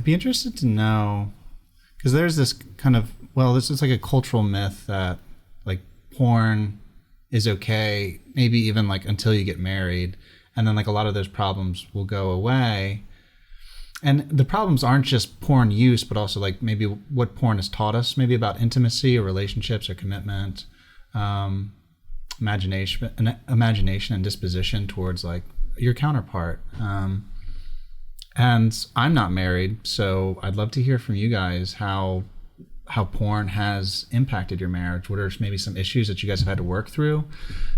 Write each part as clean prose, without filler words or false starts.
I'd be interested to know, because there's this kind of, well, this is like a cultural myth that like porn is okay, maybe even like until you get married, and then like a lot of those problems will go away. And the problems aren't just porn use, but also like maybe what porn has taught us, maybe about intimacy or relationships or commitment, imagination and disposition towards like your counterpart. And I'm not married, so I'd love to hear from you guys how porn has impacted your marriage. What are maybe some issues that you guys have had to work through,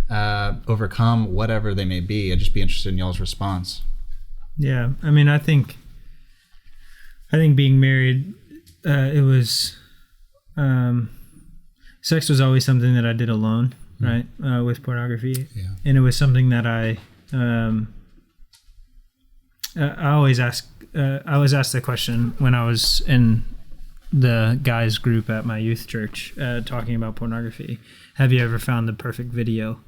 overcome, whatever they may be. I'd just be interested in y'all's response. Yeah, I mean, I think being married, it was, sex was always something that I did alone, right, with pornography. Yeah. And it was something that I always asked the question when I was in the guys group at my youth church talking about pornography. Have you ever found the perfect video?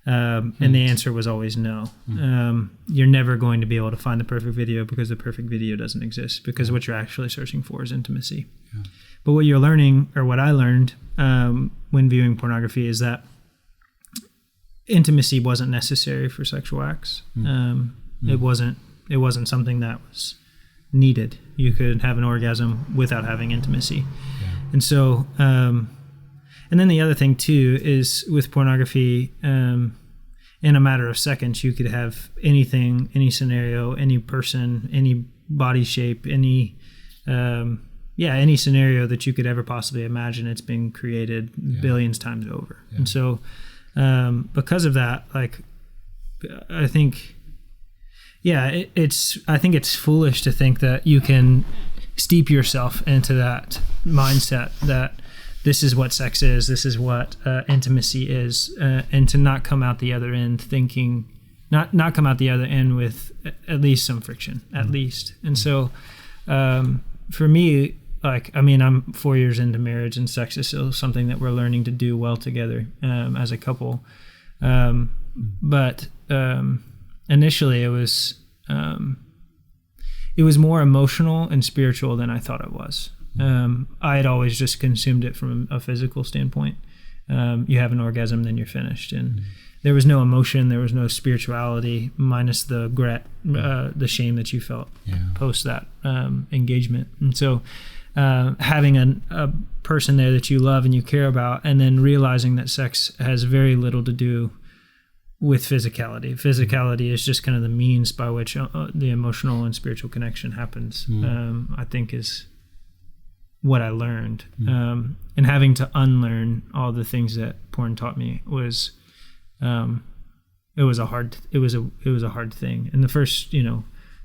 And the answer was always no. You're never going to be able to find the perfect video because the perfect video doesn't exist, because what you're actually searching for is intimacy. Yeah. But what you're learning, or what I learned when viewing pornography, is that intimacy wasn't necessary for sexual acts. It wasn't something that was needed. You could have an orgasm without having intimacy. Yeah. And so, and then the other thing too is with pornography, in a matter of seconds, you could have anything, any scenario, any person, any body shape, any scenario that you could ever possibly imagine. It's been created billions times over. Yeah. And so, because of that, like, I think, I think it's foolish to think that you can steep yourself into that mindset that this is what sex is, this is what intimacy is, and to not come out the other end thinking, not come out the other end with at least some friction, at least. And so, for me, like, I mean, I'm 4 years into marriage, and sex is still something that we're learning to do well together as a couple. But initially, it was more emotional and spiritual than I thought it was. I had always just consumed it from a physical standpoint. You have an orgasm, then you're finished, and there was no emotion, there was no spirituality, minus the regret, the shame that you felt post that engagement. And so, having a person there that you love and you care about, and then realizing that sex has very little to do with physicality. Physicality is just kind of the means by which the emotional and spiritual connection happens. I think is what I learned, and having to unlearn all the things that porn taught me was, it was a hard thing. And the first,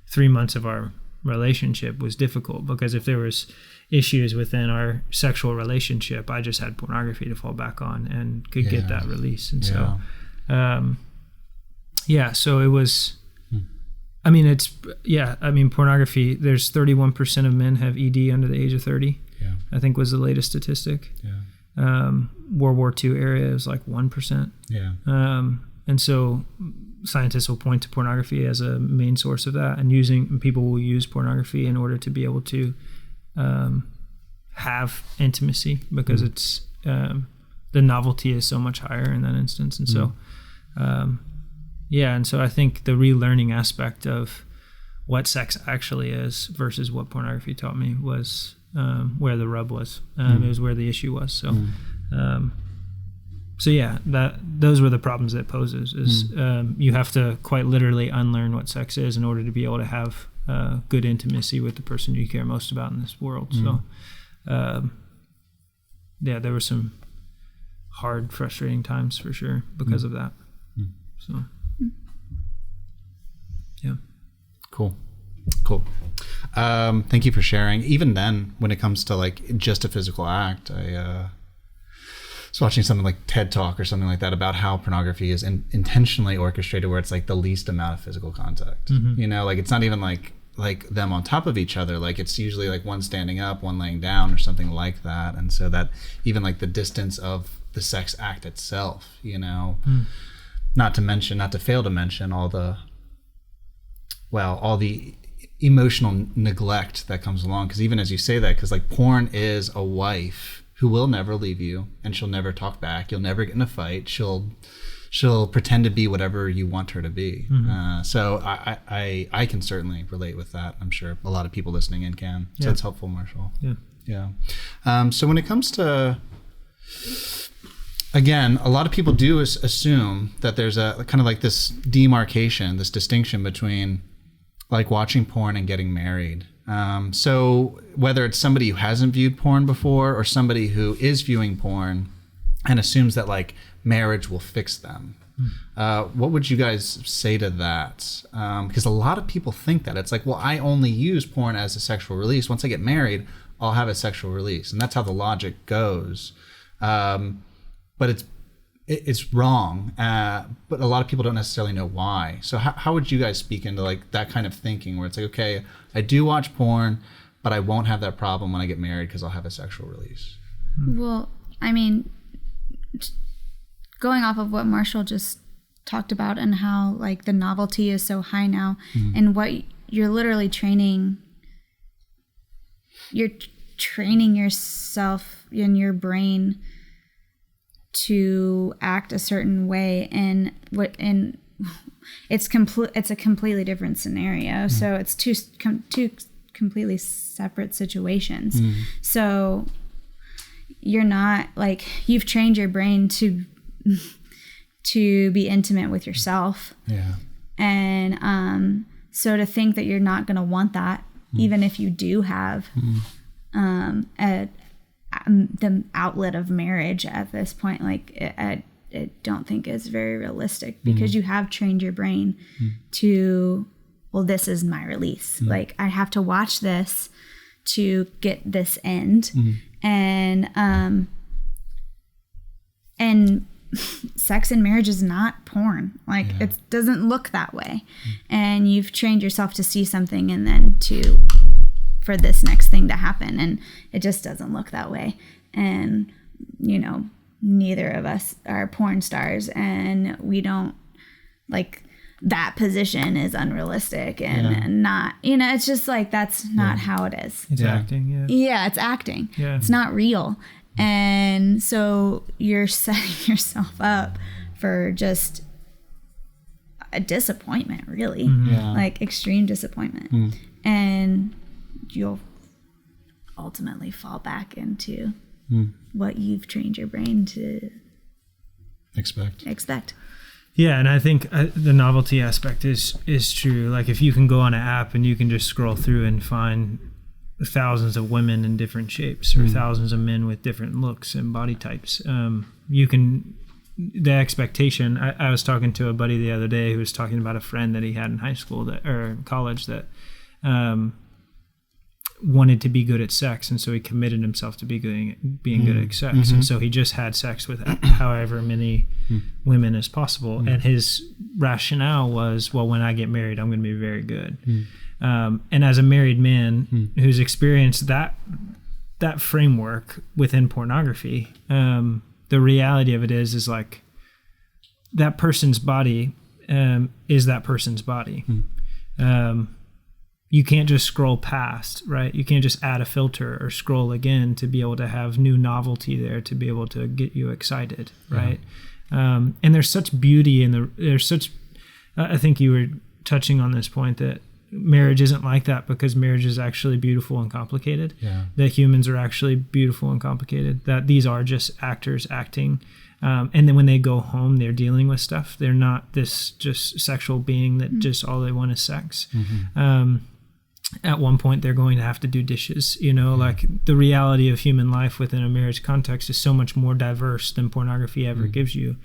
3 months of our relationship was difficult, because if there was issues within our sexual relationship, I just had pornography to fall back on and could get that release. And so, so it was, I mean, pornography, there's 31% of men have ED under the age of 30. I think was the latest statistic. World War II area is like 1%. And so scientists will point to pornography as a main source of that, and people will use pornography in order to be able to have intimacy, because it's the novelty is so much higher in that instance. And so and so I think the relearning aspect of what sex actually is versus what pornography taught me was where the rub was. It was where the issue was. So those were the problems that poses, is you have to quite literally unlearn what sex is in order to be able to have good intimacy with the person you care most about in this world. So there were some hard, frustrating times for sure because of that. So Cool. Thank you for sharing. Even then, when it comes to like just a physical act, I was watching something like TED Talk or something like that about how pornography is intentionally orchestrated, where it's like the least amount of physical contact. Like it's not even like them on top of each other. Like it's usually like one standing up, one laying down, or something like that. And so that even like the distance of the sex act itself, not to fail to mention all the emotional neglect that comes along. Because even as you say that, because like porn is a wife who will never leave you, and she'll never talk back. You'll never get in a fight. She'll pretend to be whatever you want her to be. So I can certainly relate with that. I'm sure a lot of people listening in can. So it's helpful, Marshall. Yeah. So when it comes to, again, a lot of people do assume that there's a kind of like this demarcation, this distinction between like watching porn and getting married. So whether it's somebody who hasn't viewed porn before or somebody who is viewing porn and assumes that like marriage will fix them, what would you guys say to that? Because a lot of people think that it's like, well, I only use porn as a sexual release. Once I get married, I'll have a sexual release, and that's how the logic goes. But it's wrong. But a lot of people don't necessarily know why. So how would you guys speak into like that kind of thinking where it's like, okay, I do watch porn, but I won't have that problem when I get married because I'll have a sexual release? Well, I mean, going off of what Marshall just talked about and how like the novelty is so high now, and what you're literally training yourself in your brain to act a certain way, and it's a completely different scenario. So it's two completely separate situations. So you're not like, you've trained your brain to be intimate with yourself. And so to think that you're not going to want that, even if you do have the outlet of marriage at this point, like I don't think is very realistic, because you have trained your brain to, well, this is my release. Like I have to watch this to get this end. And sex and marriage is not porn. Like it doesn't look that way. And you've trained yourself to see something and then for this next thing to happen, and it just doesn't look that way. And you know, neither of us are porn stars, and we don't like, that position is unrealistic and not, you know, it's just like, that's not how it is. It's acting. It's acting. It's not real. And so you're setting yourself up for just a disappointment, really. Like extreme disappointment. And you'll ultimately fall back into what you've trained your brain to expect. Yeah, and I think the novelty aspect is true. Like if you can go on an app and you can just scroll through and find thousands of women in different shapes, or thousands of men with different looks and body types, you can, the expectation, I was talking to a buddy the other day who was talking about a friend that he had in high school or college that wanted to be good at sex, and so he committed himself to being good at sex, and so he just had sex with however many women as possible, and his rationale was, well, when I get married, I'm going to be very good. And as a married man who's experienced that framework within pornography, the reality of it is like that person's body is that person's body. You can't just scroll past, right? You can't just add a filter or scroll again to be able to have new novelty there to be able to get you excited, right? And there's such beauty in there's such, I think you were touching on this point that marriage isn't like that, because marriage is actually beautiful and complicated. That humans are actually beautiful and complicated, that these are just actors acting. And then when they go home, they're dealing with stuff. They're not this just sexual being that just all they want is sex. At one point, they're going to have to do dishes. You know, like the reality of human life within a marriage context is so much more diverse than pornography ever gives you.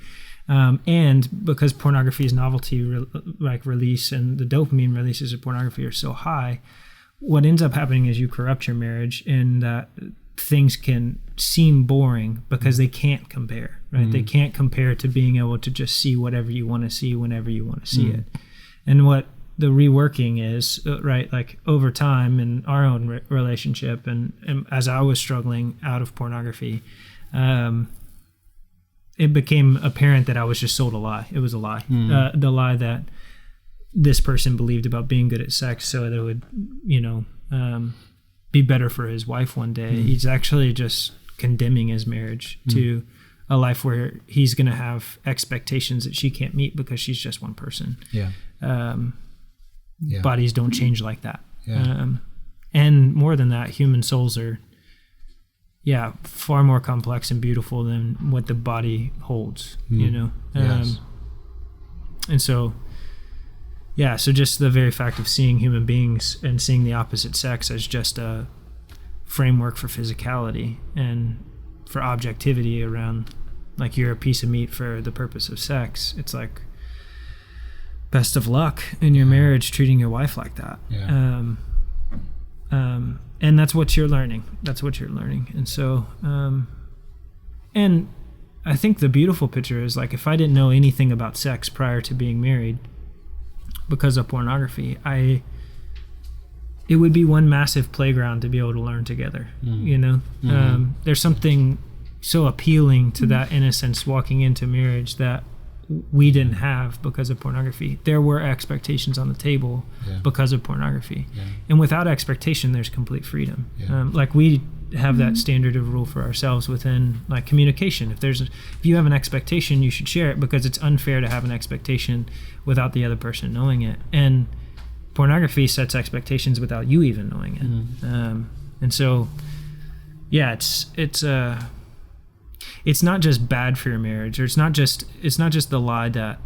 And because pornography's novelty release and the dopamine releases of pornography are so high, what ends up happening is you corrupt your marriage, and that things can seem boring because they can't compare, right? They can't compare to being able to just see whatever you want to see whenever you want to see it. And what the reworking is, right, like over time in our own relationship, and as I was struggling out of pornography, it became apparent that I was just sold a lie. It was a lie. The lie that this person believed about being good at sex so that it would, be better for his wife one day. He's actually just condemning his marriage to a life where he's going to have expectations that she can't meet because she's just one person. Bodies don't change like that. And more than that, human souls are far more complex and beautiful than what the body holds, Yes. And so so just the very fact of seeing human beings and seeing the opposite sex as just a framework for physicality and for objectivity around, like, you're a piece of meat for the purpose of sex. It's like, best of luck in your marriage treating your wife like that. And that's what you're learning. And so, and I think the beautiful picture is, like, if I didn't know anything about sex prior to being married because of pornography, it would be one massive playground to be able to learn together. There's something so appealing to that innocence walking into marriage that we didn't have because of pornography. There were expectations on the table because of pornography. And without expectation, there's complete freedom. Like, we have that standard of rule for ourselves within, like, communication. If you have an expectation, you should share it, because it's unfair to have an expectation without the other person knowing it. And pornography sets expectations without you even knowing it. And so, it's not just bad for your marriage, or it's not just the lie that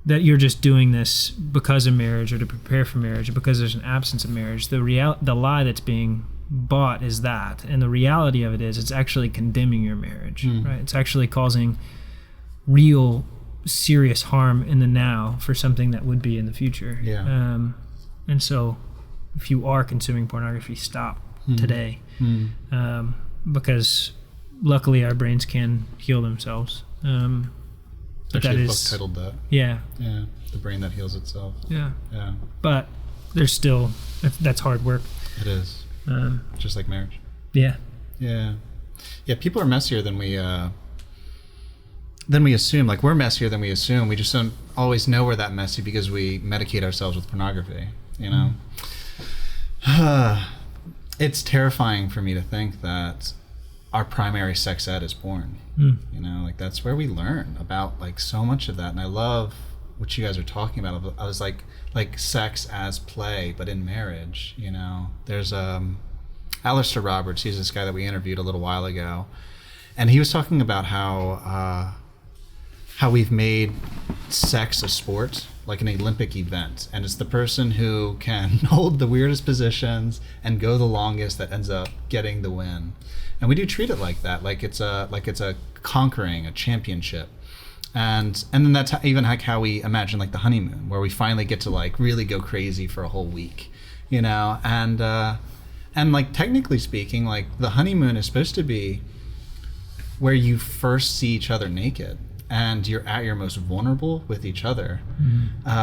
that you're just doing this because of marriage or to prepare for marriage, or because there's an absence of marriage. The lie that's being bought is that, and the reality of it is it's actually condemning your marriage, right? It's actually causing real serious harm in the now for something that would be in the future. And so, if you are consuming pornography, stop today. Because luckily our brains can heal themselves. There's actually a book titled that. Yeah. The Brain That Heals Itself. Yeah. But there's still, that's hard work. It is. Just like marriage. Yeah. People are messier than we assume. Like, we're messier than we assume. We just don't always know we're that messy because we medicate ourselves with pornography. It's terrifying for me to think that our primary sex ed is porn. Like, that's where we learn about, like, so much of that. And I love what you guys are talking about. I was like sex as play, but in marriage. There's Alistair Roberts. He's this guy that we interviewed a little while ago, and he was talking about how we've made sex a sport, like an Olympic event, and it's the person who can hold the weirdest positions and go the longest that ends up getting the win. And we do treat it like that, like it's a conquering, a championship. And then that's even like how we imagine, like, the honeymoon, where we finally get to, like, really go crazy for a whole week, and like, technically speaking, like, the honeymoon is supposed to be where you first see each other naked and you're at your most vulnerable with each other,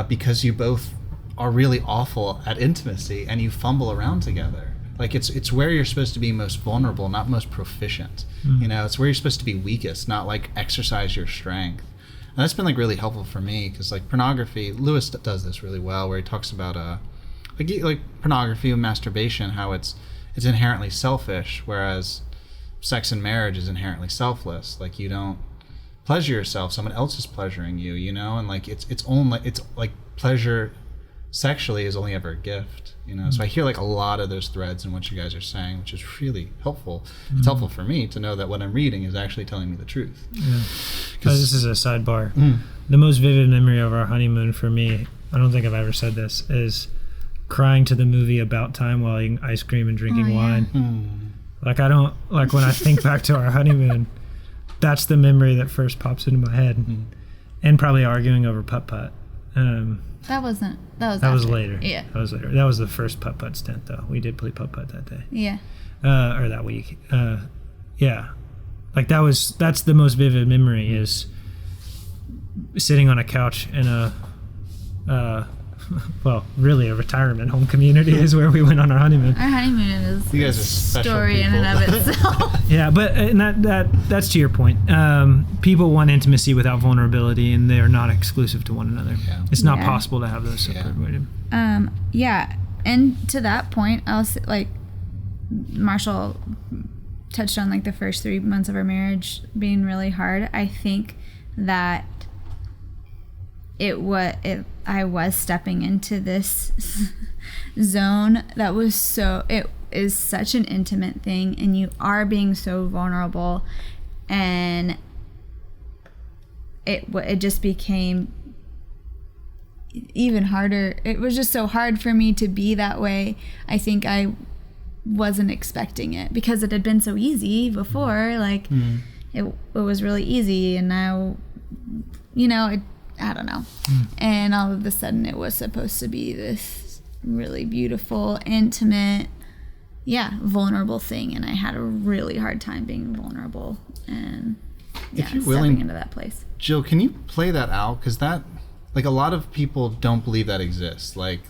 because you both are really awful at intimacy and you fumble around together. Like, it's where you're supposed to be most vulnerable, not most proficient. It's where you're supposed to be weakest, not, like, exercise your strength. And that's been, like, really helpful for me, because, like, pornography, Lewis does this really well, where he talks about like pornography and masturbation, how it's inherently selfish, whereas sex and marriage is inherently selfless. Like, you don't pleasure yourself, someone else is pleasuring you, and, like, it's like pleasure sexually is only ever a gift, So I hear, like, a lot of those threads in what you guys are saying, which is really helpful. It's helpful for me to know that what I'm reading is actually telling me the truth. This is a sidebar. The most vivid memory of our honeymoon for me, I don't think I've ever said this, is crying to the movie About Time while eating ice cream and drinking wine. Like, when I think back to our honeymoon, that's the memory that first pops into my head. And probably arguing over putt-putt. That was later. Yeah. That was later. That was the first putt-putt stint, though. We did play putt-putt that day. Yeah. Or that week. Yeah. Like, that's the most vivid memory, is sitting on a couch in a well, really a retirement home community is where we went on our honeymoon. Our honeymoon is You guys a are special story in and of itself. Yeah, but and that's to your point. People want intimacy without vulnerability, and they are not exclusive to one another. Yeah. It's not Yeah. possible to have those separated. Yeah, and to that point, I was like, Marshall touched on like the first 3 months of our marriage being really hard. I think that I was stepping into this zone that was it is such an intimate thing, and you are being so vulnerable, and it just became even harder. It was just so hard for me to be that way. I think I wasn't expecting it because it had been so easy before. Like it was really easy, and now, I don't know. And all of a sudden it was supposed to be this really beautiful, intimate, vulnerable thing, and I had a really hard time being vulnerable and If you're stepping willing, into that place. Jill, can you play that out? Because that, like, a lot of people don't believe that exists. Like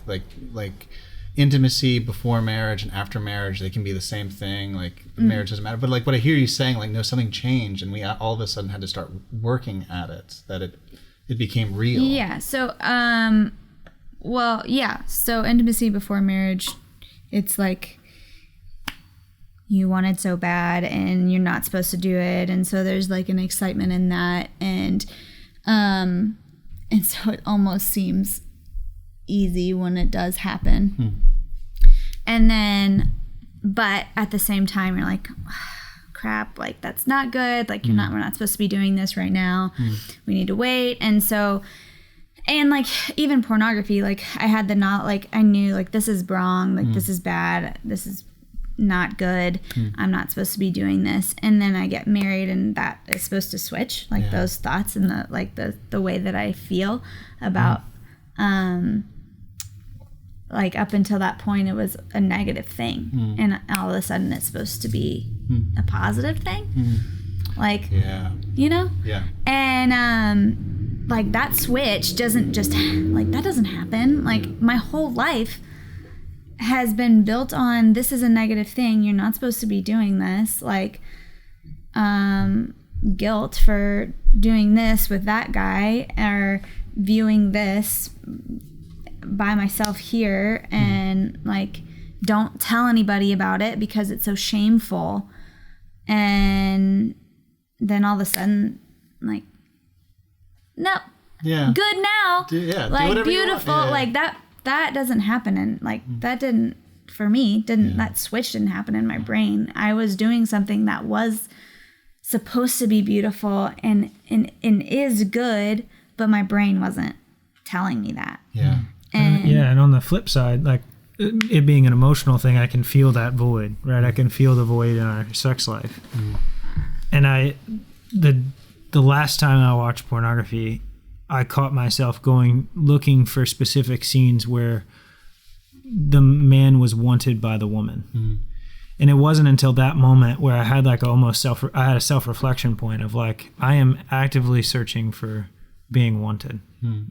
intimacy before marriage and after marriage, they can be the same thing. Like marriage doesn't matter. But like what I hear you saying, like, no, something changed, and we all of a sudden had to start working at it. That it became real. Yeah. So, So intimacy before marriage, it's like you want it so bad and you're not supposed to do it. And so there's like an excitement in that. And so it almost seems easy when it does happen. And then, but at the same time, you're like, crap, like that's not good. Like we're not supposed to be doing this right now. We need to wait. And so, and like even pornography, like I had I knew like this is wrong. Like this is bad. This is not good. I'm not supposed to be doing this. And then I get married, and that is supposed to switch, like those thoughts and the way that I feel about, like up until that point, it was a negative thing. And all of a sudden it's supposed to be a positive thing. Like, Yeah. Yeah. And like that switch doesn't just that doesn't happen. Like my whole life has been built on this is a negative thing. You're not supposed to be doing this. Like guilt for doing this with that guy, or viewing this by myself here, and like don't tell anybody about it because it's so shameful. And then all of a sudden, like, no, good now, do like whatever you want. beautiful, Yeah. like that doesn't happen. And like that didn't, for me, that switch didn't happen in my brain. I was doing something that was supposed to be beautiful and is good, but my brain wasn't telling me that. Yeah. And on the flip side, like it being an emotional thing, I can feel that void, right? I can feel the void in our sex life. And the last time I watched pornography, I caught myself looking for specific scenes where the man was wanted by the woman. And it wasn't until that moment where I had like I had a self-reflection point of like, I am actively searching for being wanted.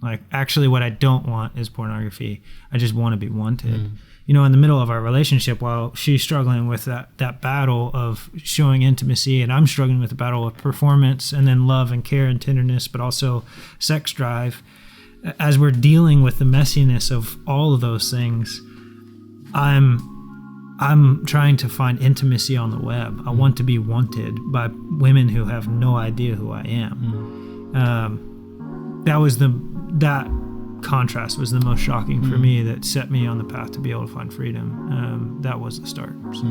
Like actually what I don't want is pornography. I just want to be wanted. In the middle of our relationship, while she's struggling with that battle of showing intimacy, and I'm struggling with the battle of performance and then love and care and tenderness, but also sex drive, as we're dealing with the messiness of all of those things, I'm trying to find intimacy on the web. I want to be wanted by women who have no idea who I am. That contrast was the most shocking for me, that set me on the path to be able to find freedom. That was the start. So.